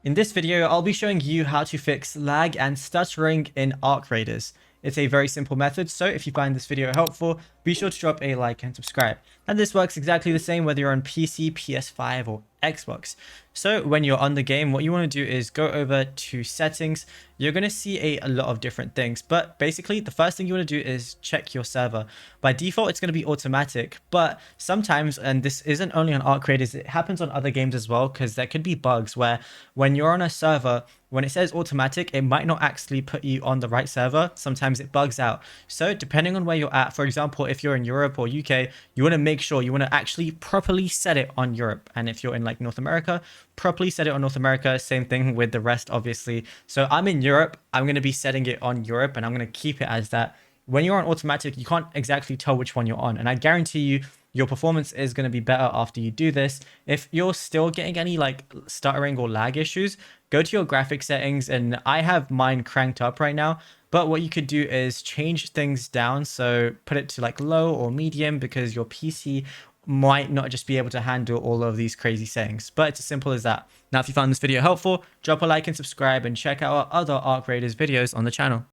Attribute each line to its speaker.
Speaker 1: In this video, I'll be showing you how to fix lag and stuttering in Arc Raiders. It's a very simple method, so if you find this video helpful, be sure to drop a like and subscribe. And this works exactly the same whether you're on PC, PS5, or Xbox. So when you're on the game, what you want to do is go over to settings. You're going to see a lot of different things, but basically the first thing you want to do is check your server. By default, it's going to be automatic, but sometimes, and this isn't only on Arc Raiders, it happens on other games as well, because there could be bugs where when you're on a server, when it says automatic, it might not actually put you on the right server. Sometimes it bugs out. So depending on where you're at, for example, if you're in Europe or UK, you want to make sure you want to actually properly set it on Europe. And if you're in like North America, properly set it on North America. Same thing with the rest, obviously. So I'm in Europe. I'm going to be setting it on Europe and I'm going to keep it as that. When you're on automatic, you can't exactly tell which one you're on. And I guarantee you, your performance is going to be better after you do this. If you're still getting any like stuttering or lag issues, go to your graphic settings, and I have mine cranked up right now. But what you could do is change things down. So put it to like low or medium, because your PC might not just be able to handle all of these crazy settings. But it's as simple as that. Now, if you found this video helpful, drop a like and subscribe, and check out our other Arc Raiders videos on the channel.